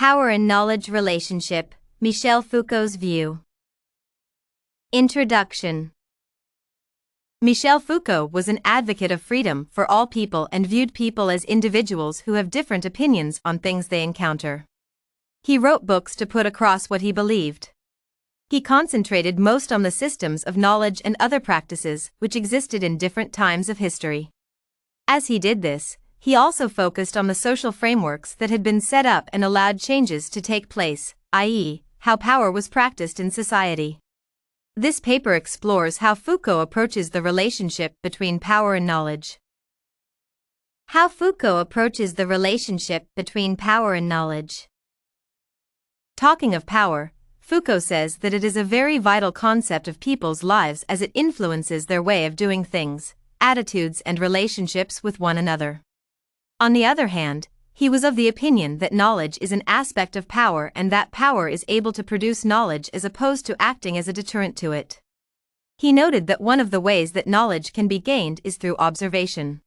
Power and knowledge relationship, Michel Foucault's view. Introduction. Michel Foucault was an advocate of freedom for all people and viewed people as individuals who have different opinions on things they encounter. He wrote books to put across what he believed. He concentrated most on the systems of knowledge and other practices which existed in different times of history. As he did this, he also focused on the social frameworks that had been set up and allowed changes to take place, i.e., how power was practiced in society. This paper explores how Foucault approaches the relationship between power and knowledge. How Foucault approaches the relationship between power and knowledge. Talking of power, Foucault says that it is a very vital concept of people's lives as it influences their way of doing things, attitudes and relationships with one another. On the other hand, he was of the opinion that knowledge is an aspect of power and that power is able to produce knowledge as opposed to acting as a deterrent to it. He noted that one of the ways that knowledge can be gained is through observation.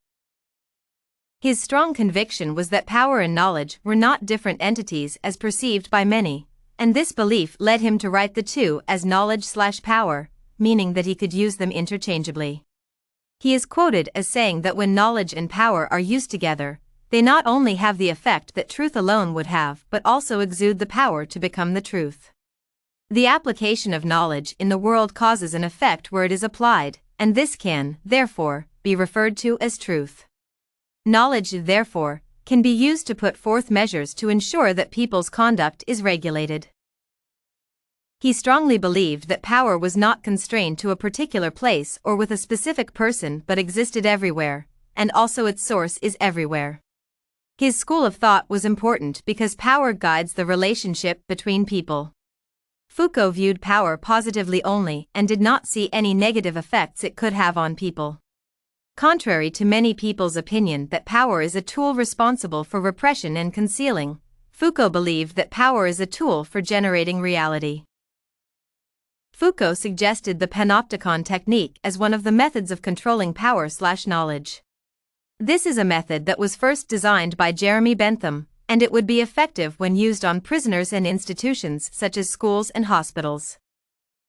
His strong conviction was that power and knowledge were not different entities as perceived by many, and this belief led him to write the two as knowledge/power, meaning that he could use them interchangeably. He is quoted as saying that when knowledge and power are used together, they not only have the effect that truth alone would have but also exude the power to become the truth. The application of knowledge in the world causes an effect where it is applied, and this can, therefore, be referred to as truth. Knowledge, therefore, can be used to put forth measures to ensure that people's conduct is regulated. He strongly believed that power was not constrained to a particular place or with a specific person but existed everywhere, and also its source is everywhere. His school of thought was important because power guides the relationship between people. Foucault viewed power positively only and did not see any negative effects it could have on people. Contrary to many people's opinion that power is a tool responsible for repression and concealing, Foucault believed that power is a tool for generating reality. Foucault suggested the Panopticon technique as one of the methods of controlling power/knowledge. This is a method that was first designed by Jeremy Bentham, and it would be effective when used on prisoners and institutions such as schools and hospitals.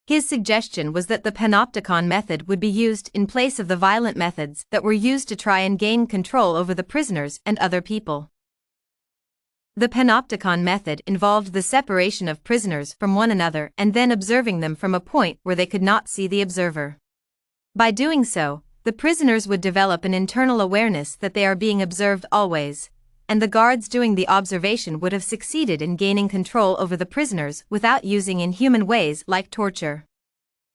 His suggestion was that the Panopticon method would be used in place of the violent methods that were used to try and gain control over the prisoners and other people. The Panopticon method involved the separation of prisoners from one another and then observing them from a point where they could not see the observer. By doing so, the prisoners would develop an internal awareness that they are being observed always, and the guards doing the observation would have succeeded in gaining control over the prisoners without using inhuman ways like torture.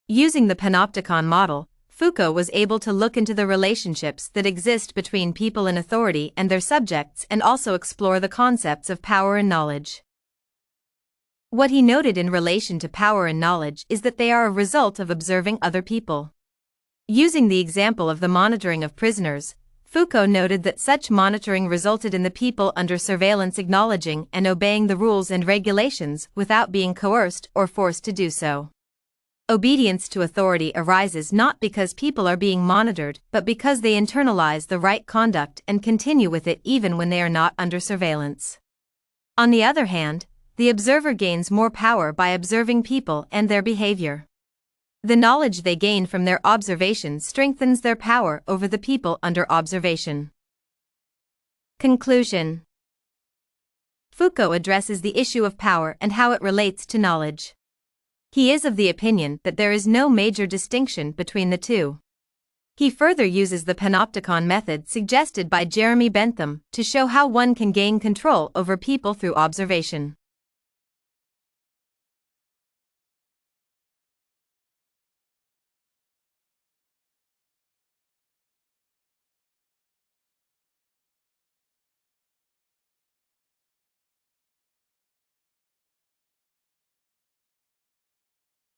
Using the Panopticon model, Foucault was able to look into the relationships that exist between people in authority and their subjects and also explore the concepts of power and knowledge. What he noted in relation to power and knowledge is that they are a result of observing other people. Using the example of the monitoring of prisoners, Foucault noted that such monitoring resulted in the people under surveillance acknowledging and obeying the rules and regulations without being coerced or forced to do so. Obedience to authority arises not because people are being monitored but because they internalize the right conduct and continue with it even when they are not under surveillance. On the other hand, the observer gains more power by observing people and their behavior. The knowledge they gain from their observation strengthens their power over the people under observation. Conclusion. Foucault addresses the issue of power and how it relates to knowledge. He is of the opinion that there is no major distinction between the two. He further uses the Panopticon method suggested by Jeremy Bentham to show how one can gain control over people through observation.